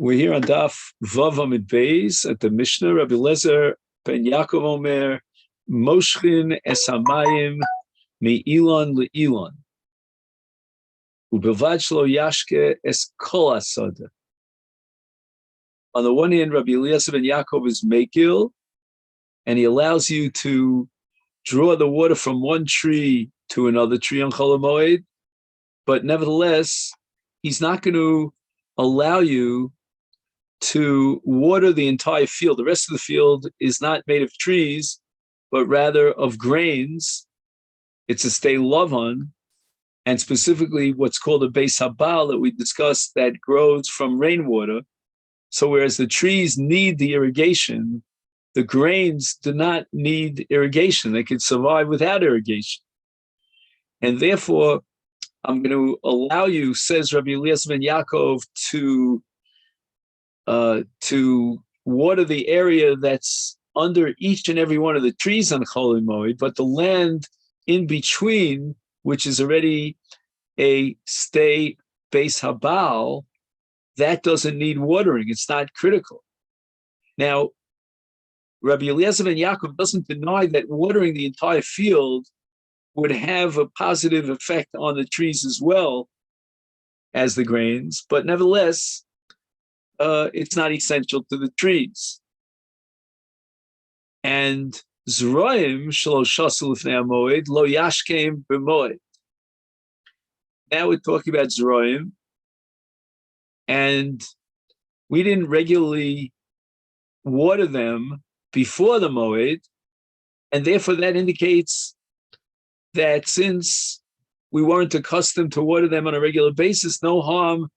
We're here on Daf Vav Amid Beis at the Mishnah. Rabbi Lezer ben Yaakov Omer, Moshchin es hamayim mi'ilon le'ilon. Ubilvad shlo yashke es kol asada. On the one hand, Rabbi Lezer ben Yaakov is Mekil, and he allows you to draw the water from one tree to another tree on Chol Moed, but nevertheless, he's not going to allow you to water the entire field. The rest of the field is not made of trees, but rather of grains. It's a stay lavan, and specifically what's called a beis habal that we discussed that grows from rainwater. So whereas the trees need the irrigation, the grains do not need irrigation. They can survive without irrigation. And therefore, I'm going to allow you, says Rabbi Eliezer ben Yaakov, to water the area that's under each and every one of the trees on Chol Moed, but the land in between, which is already a stay beis habal, that doesn't need watering. It's not critical. Now, Rabbi Eliezer ben Yaakov doesn't deny that watering the entire field would have a positive effect on the trees as well as the grains, but nevertheless, it's not essential to the trees. And Zroim shelo shasu lifnei hamoed lo yashkem b'moed. Now we're talking about Zroim, and we didn't regularly water them before the Moed, and therefore that indicates that since we weren't accustomed to water them on a regular basis, no harm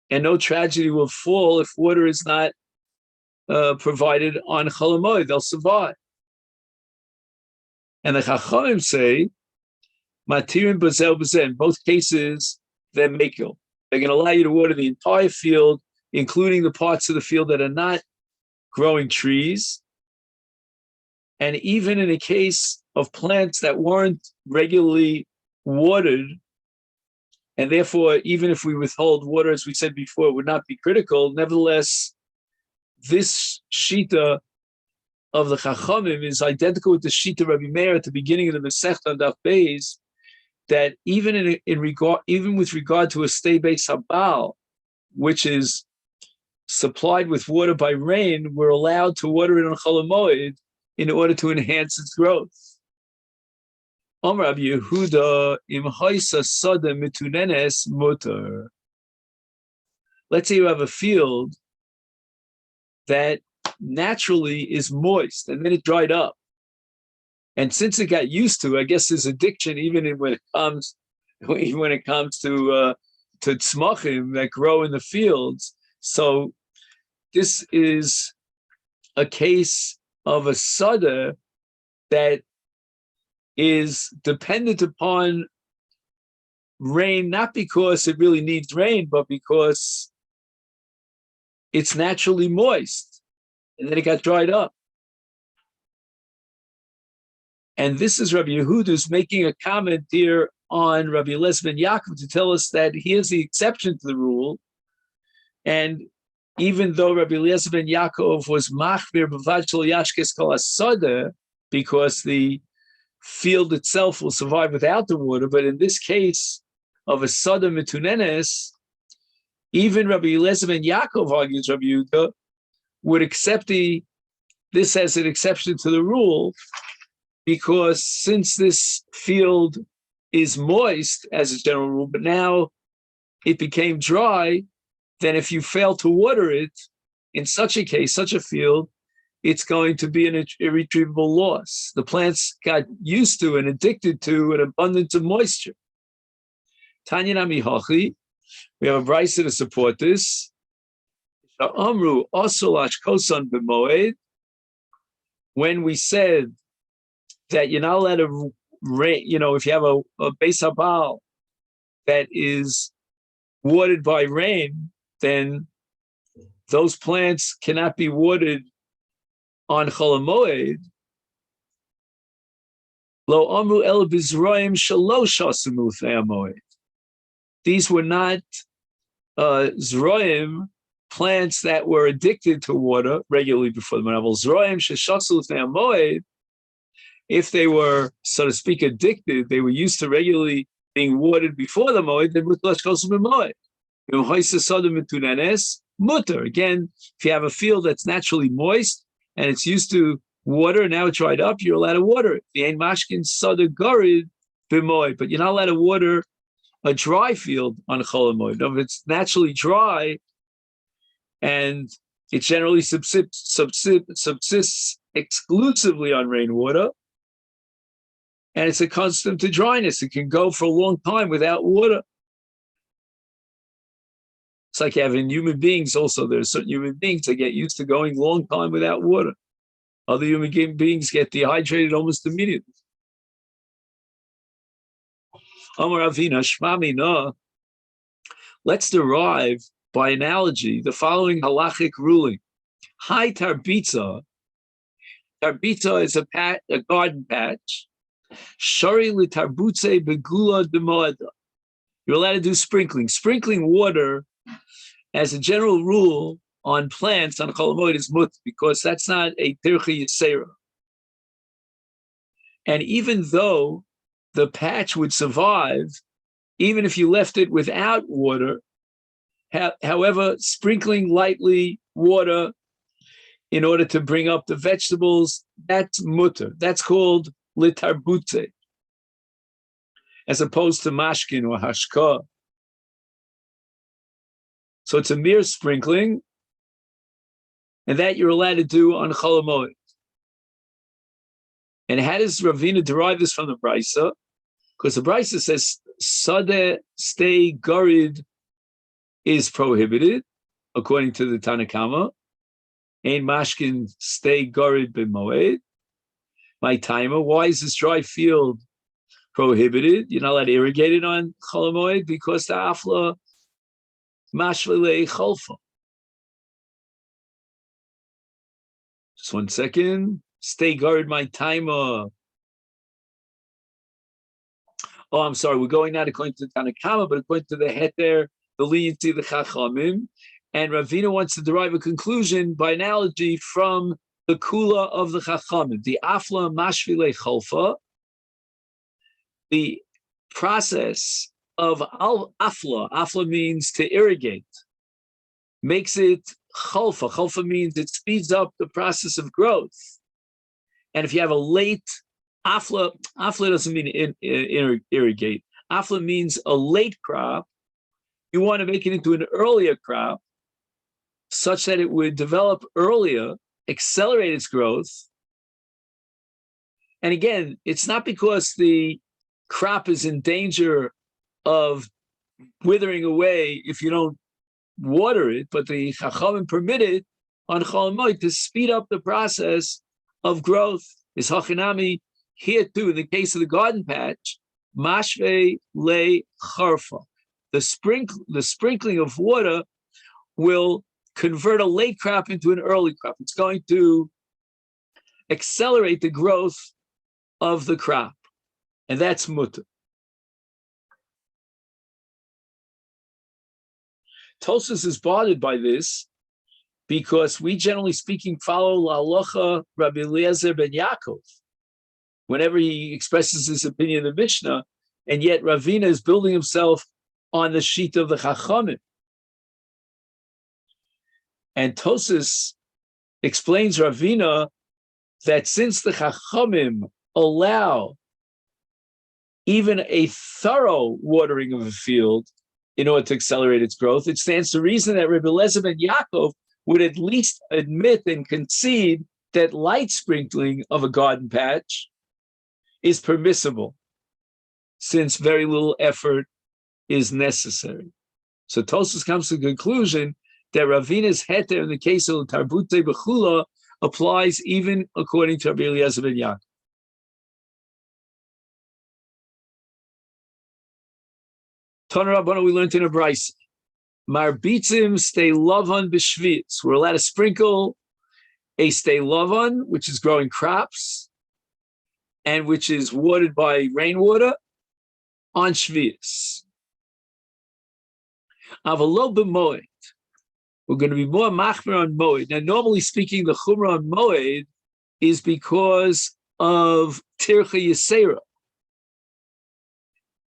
and no tragedy will fall if water is not provided on Chol Moed. They'll survive. And the Chachamim say, Matirim b'zeh b'zeh. In both cases, they're mekil. They're going to allow you to water the entire field, including the parts of the field that are not growing trees. And even in a case of plants that weren't regularly watered, and therefore, even if we withhold water, as we said before, it would not be critical. Nevertheless, this shita of the Chachamim is identical with the shita of Rabbi Meir at the beginning of the Masechet on Daf Beis, that even even with regard to a stay beis habal, which is supplied with water by rain, we're allowed to water it on Chol Moed in order to enhance its growth. Rabbi Yehuda im haisa sada mitunenes mutar. Let's say you have a field that naturally is moist, and then it dried up. And since it got used to, I guess there's addiction even when it comes to tzmachim that grow in the fields. So this is a case of a sada that is dependent upon rain, not because it really needs rain, but because it's naturally moist, and then it got dried up. And this is Rabbi Yehuda who's making a comment here on Rabbi Eliezer ben Yaakov to tell us that here's the exception to the rule. And even though Rabbi Eliezer ben Yaakov was machmir b'vad shel yashkes kol asada, because the field itself will survive without the water, but in this case of a sada mitunenes, even Rabbi Eliezer ben Yaakov, argues Rabbi Yehuda, would accept this as an exception to the rule, because since this field is moist as a general rule, but now it became dry, then if you fail to water it, in such a case, such a field, it's going to be an irretrievable loss. The plants got used to and addicted to an abundance of moisture. Tanya Nami Hachi, we have a brisa to support this. Amru osolash kosan b'moed. When we said that you're not allowed to rain, if you have a beis habal that is watered by rain, then those plants cannot be watered on Chol Moed. Lo amru el bizroim shelo shasu lifnei hamoed. These were not Zroim plants that were addicted to water regularly before the Moed, if they were, so to speak, addicted, they were used to regularly being watered before the Moed, then mutter. Again, if you have a field that's naturally moist and it's used to water, now it's dried up, you're allowed to water it. The mashkin sada garid b'moed, but you're not allowed to water a dry field on chol moed. If it's naturally dry and it generally subsists exclusively on rainwater, and it's accustomed to dryness, it can go for a long time without water. It's like you have in human beings also. There are certain human beings that get used to going a long time without water. Other human beings get dehydrated almost immediately. Amar Avina, Shmami na. Let's derive by analogy the following halachic ruling. Hai tarbitza. Tarbitza is a garden patch. Shari litarbutze begula demoeda. You're allowed to do sprinkling. Sprinkling water, as a general rule, on plants on chol moed is mut, because that's not a tirchi yisera. And even though the patch would survive, even if you left it without water, however, sprinkling lightly water in order to bring up the vegetables, that's mutter. That's called litarbute, as opposed to mashkin or hashka. So it's a mere sprinkling, and that you're allowed to do on chol moed. And how does Ravina derive this from the Brisa? Because the Brisa says sadeh stay garid is prohibited, according to the Tanakama. Ein mashkin stay garid b'moed. My timer, why is this dry field prohibited? You're not allowed to irrigate it on chol moed because the afla mashvele cholfa. Just 1 second. Stay guard my timer. Oh, I'm sorry. We're going not according to the Tanakama, but according to the Heter, the leniency of the Chachamim. And Ravina wants to derive a conclusion by analogy from the Kula of the Chachamim. The Afla Mashvile Cholfa, the process of Afla means to irrigate, makes it Cholfa. Cholfa means it speeds up the process of growth. And if you have a late afla doesn't mean irrigate. Afla means a late crop. You want to make it into an earlier crop such that it would develop earlier, accelerate its growth. And again, it's not because the crop is in danger of withering away if you don't water it, but the Chachamim permitted on Chol Moed to speed up the process of growth. Is hachinami here too, in the case of the garden patch, mashve le charfa. The sprinkling of water will convert a late crop into an early crop. It's going to accelerate the growth of the crop, and that's mutter. Tosfos is bothered by this because we, generally speaking, follow la halacha Rabbi Eliezer ben Yaakov whenever he expresses his opinion in the Mishnah, and yet Ravina is building himself on the sheet of the Chachamim. And Tosfos explains Ravina that since the Chachamim allow even a thorough watering of a field in order to accelerate its growth, it stands to reason that Rabbi Eliezer ben Yaakov would at least admit and concede that light sprinkling of a garden patch is permissible, since very little effort is necessary. So Tosfos comes to the conclusion that Ravina's heter in the case of Tarbute Bechula applies even according to Rabbi Eliezer ben Yaakov. Tana Rabbana, we learned in a Brisa. Marbitzim stay lavan b'shvitz. We're allowed to sprinkle a stay lavan, which is growing crops, and which is watered by rainwater, on shvitz. Avalo b'moed. we're going to be more machmir on Moed. Now, normally speaking, the chumrah on Moed is because of tircha yisera.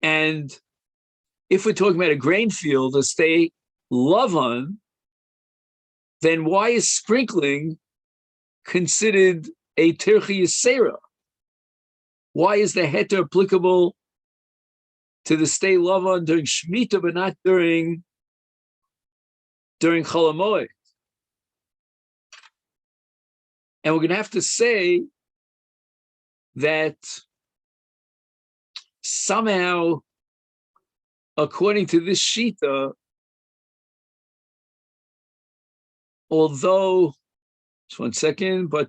And if we're talking about a grain field, a stay lavan, then why is sprinkling considered a tircha yisera? Why is the heter applicable to the stay lavan during Shemitah, but not during Chol HaMoed? And we're going to have to say that somehow, according to this shita, although, just one second, but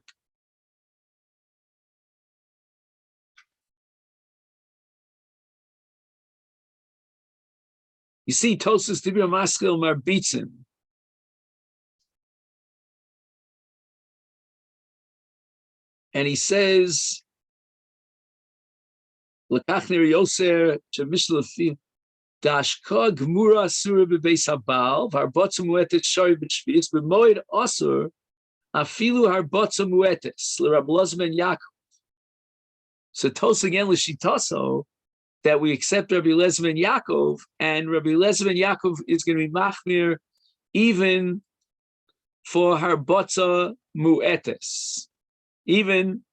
you see, Tosas Dibra Maskil Marbitzin. And he says, L'kachner Yoser, Chamishlefi, Dashka Gmura Asura Bebeis Habal, Harbotza Muetet Shari B'Shvius, B'Moed Asur, Afilu Harbotza Muetes, L'Rab Lozman Yaakov. So Tos again, L'Shitaso, that we accept Rabbi Lezman Yaakov, and Rabbi Lezman Yaakov is going to be machmir even for Harbotza Muetes, even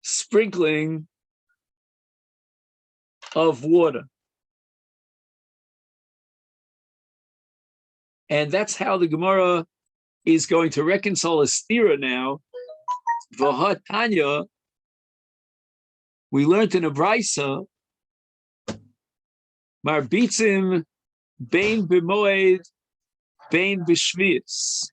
sprinkling of water. And that's how the Gemara is going to reconcile a stira now. V'ha Tanya, we learned in a brisa, Marbitzim bein b'moed, bein b'shvius.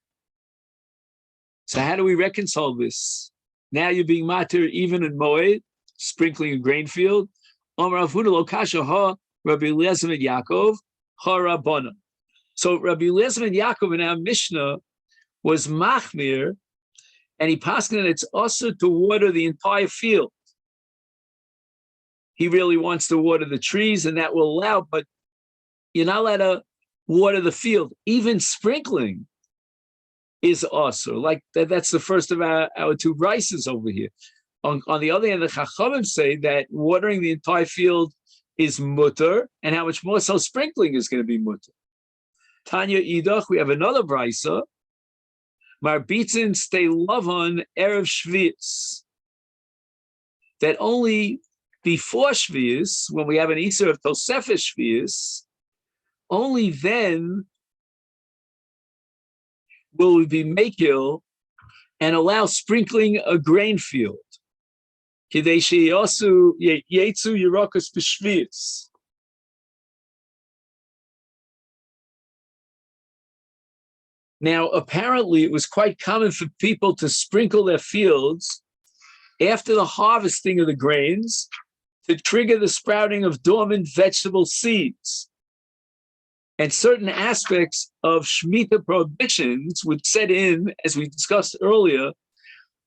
So how do we reconcile this? Now you're being matir even in moed, sprinkling a grain field. Amar Avuna lo kasha ha Rabbi Eliezer ben Yaakov ha Rabbana. So Rabbi Eliezer ben Yaakov in our Mishnah was machmir, and he passed that it's also to water the entire field. He really wants to water the trees, and that will allow, but you're not allowed to water the field. Even sprinkling is also like that. That's the first of our two brises over here. On the other hand, the Chachamim say that watering the entire field is mutter, and how much more so sprinkling is going to be mutter. Tanya Idach, we have another brisa. Marbitzin stay lavan erev shvius. That only before Shvius, when we have an Isser of Tosefes Shvius, only then will we be makil and allow sprinkling a grain field. Kidei sheyasu yetzu yirakas b'Shvius. Now, apparently, it was quite common for people to sprinkle their fields after the harvesting of the grains to trigger the sprouting of dormant vegetable seeds. And certain aspects of Shemitah prohibitions would set in, as we discussed earlier,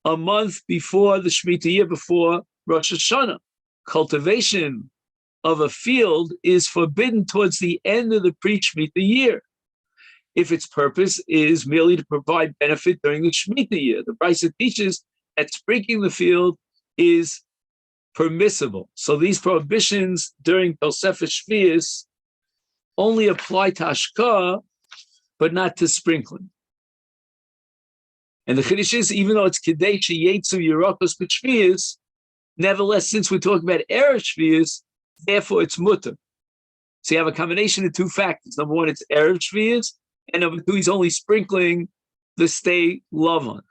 a month before the Shemitah year, before Rosh Hashanah. Cultivation of a field is forbidden towards the end of the pre-Shemitah year, if its purpose is merely to provide benefit during the Shemitah year. The Brisa teaches that sprinkling the field is permissible. So these prohibitions during Tosefes Shvius only apply to Hashkah, but not to sprinkling. And the Chiddush is, even though it's Kidei Sheyetzu Yerakos B'Shvius, nevertheless, since we're talking about Erev Shvius, therefore it's mutter. So you have a combination of two factors. Number one, it's Erev Shvius, and number two, he's only sprinkling the stay lavan.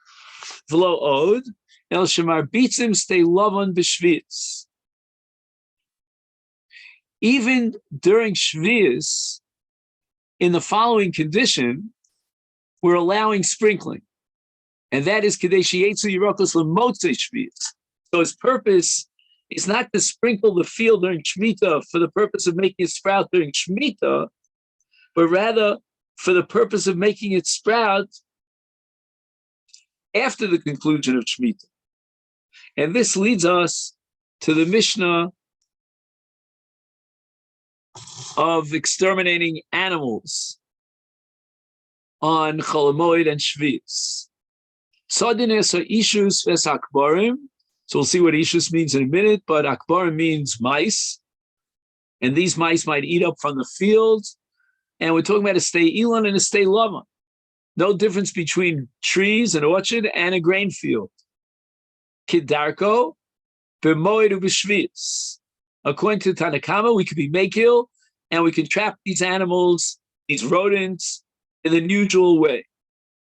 V'lo od, el shemar bitzim stay lavan b'shvius. Even during Shvius, in the following condition, we're allowing sprinkling. And that is Kedei Sheyetzu Yerakos L'motzei Shvius. So his purpose is not to sprinkle the field during Shemitah for the purpose of making it sprout during Shemitah, but rather for the purpose of making it sprout after the conclusion of Shemitah. And this leads us to the Mishnah of exterminating animals. on Chol Moed and Shvis. Tzadines are ishus ves akbarim. So we'll see what ishus means in a minute, but akbarim means mice. And these mice might eat up from the fields. And we're talking about a stay Elon and a stay Lama. No difference between trees, an orchard, and a grain field. Kidarko, b'moed u'b'shvis. According to Tanakama, we could be makil, and we can trap these animals, these rodents, in the usual way.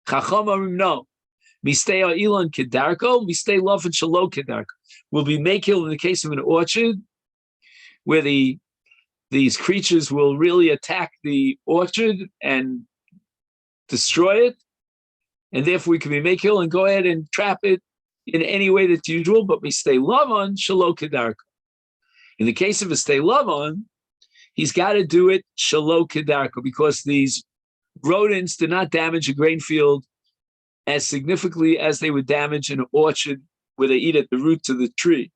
Chachamarim no. Mistay Elon kidarko, mistay love and shalo kidarko. Will be makil in the case of an orchard, where these creatures will really attack the orchard and destroy it, and therefore we can be makil and go ahead and trap it in any way that's usual, but we stay love on shalo kedarka. In the case of a stay love on, he's got to do it shalo kedarka, because these rodents do not damage a grain field as significantly as they would damage an orchard where they eat at the roots of the tree.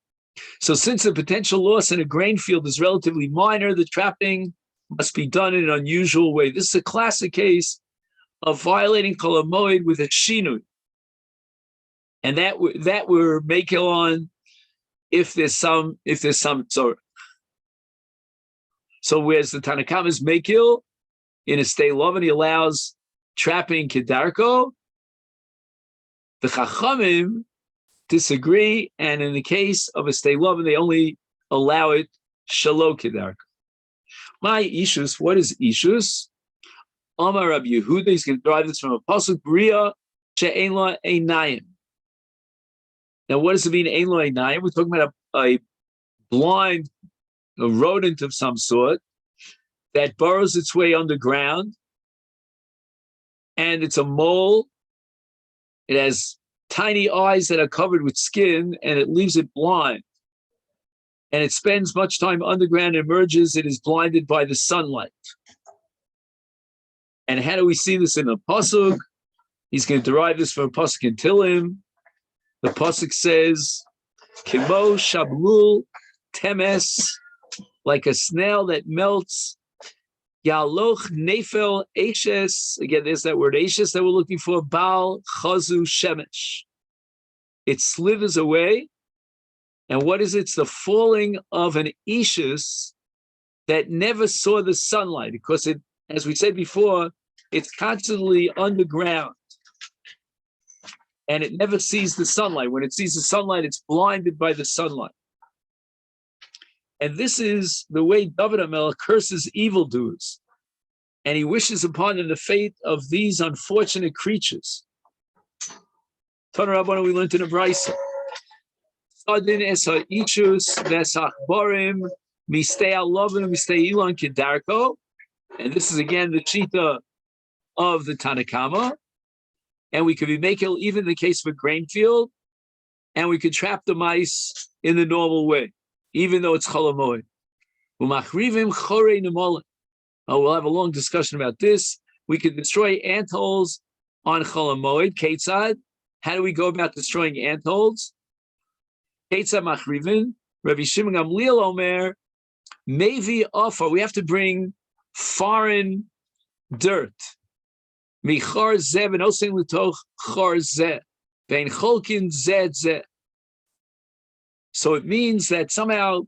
So since the potential loss in a grain field is relatively minor, the trapping must be done in an unusual way. This is a classic case of violating Kol Moed with a shinui. And that we're makil on if there's some tzorah. So whereas the Tanakam is makil in a stay love and he allows trapping kedarko, the Chachamim disagree, and in the case of a stay love, they only allow it shalo kedarko. My ishus, what is ishus? Amar Rabbi Yehuda, he's going to derive this from a pasuk, Bria she'ein la einayim. Now, what does it mean, ein la einayim? We're talking about a blind, a rodent of some sort that burrows its way underground, and it's a mole. It has tiny eyes that are covered with skin, and it leaves it blind. And it spends much time underground, emerges, it is blinded by the sunlight. And how do we see this in a pasuk? He's going to derive this from a pasuk in Tilim. The pasuk says, Kimo shablul temes, like a snail that melts. Yaloch nefel eshes. Again, there's that word eshes that we're looking for. Bal chazu shemesh. It slithers away. And what is it? It's the falling of an ishes that never saw the sunlight, because it, as we said before, it's constantly underground. And it never sees the sunlight. When it sees the sunlight, it's blinded by the sunlight. And this is the way David HaMelech curses evildoers. And he wishes upon them the fate of these unfortunate creatures. Tana Rabbana, we learned in a Brisa. Sadin es ha'ishus v'esachbarim mistei alovim mistei ilon kedarko. And this is again the Shita of the Tanakama. And we could be makil even in the case of a grain field. And we could trap the mice in the normal way, even though it's Chol Moed. Umachrivim chorei nemolim. We'll have a long discussion about this. We could destroy ant holes on Chol Moed. Ketzad. How do we go about destroying ant holes? Ketzad machrivin. Rabbi Shimon Gamliel Omer. Mevi offer. We have to bring foreign dirt. Michar zeh v'nosein l'toch char zeh. Vein cholkin zeh zeh. So it means that somehow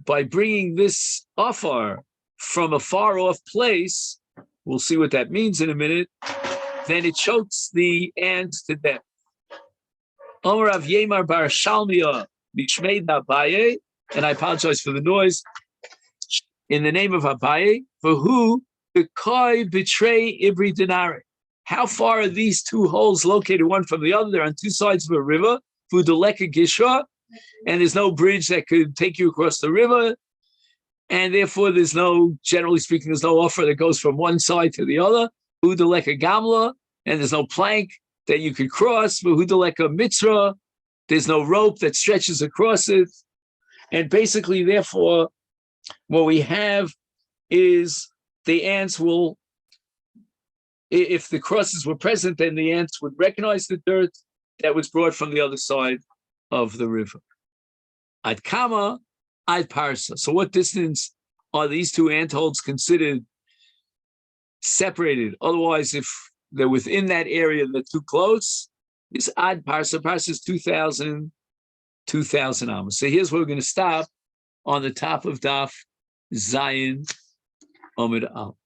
by bringing this offer from a far off place, we'll see what that means in a minute, then it chokes the ants to death. Omer Rav Yemar bar Shalmiya b'shmei Abaye, and I apologize for the noise, in the name of Abaye, for who the koi betray ibri denare. How far are these two holes located one from the other? They're on two sides of a river, Fudaleka Gishra, and there's no bridge that could take you across the river, and therefore there's no, generally speaking, there's no offer that goes from one side to the other, Fudaleka Gamla, and there's no plank that you could cross, Fudaleka Mitzra, there's no rope that stretches across it, and basically, therefore, what we have is the ants will, if the crosses were present, then the ants would recognize the dirt that was brought from the other side of the river. Ad kama, ad parsa. So what distance are these two ant holes considered separated? Otherwise, if they're within that area, they're too close, is ad parsa. Parsa is 2,000 amos. So here's where we're going to stop on the top of Daf Zayin Amud Aleph.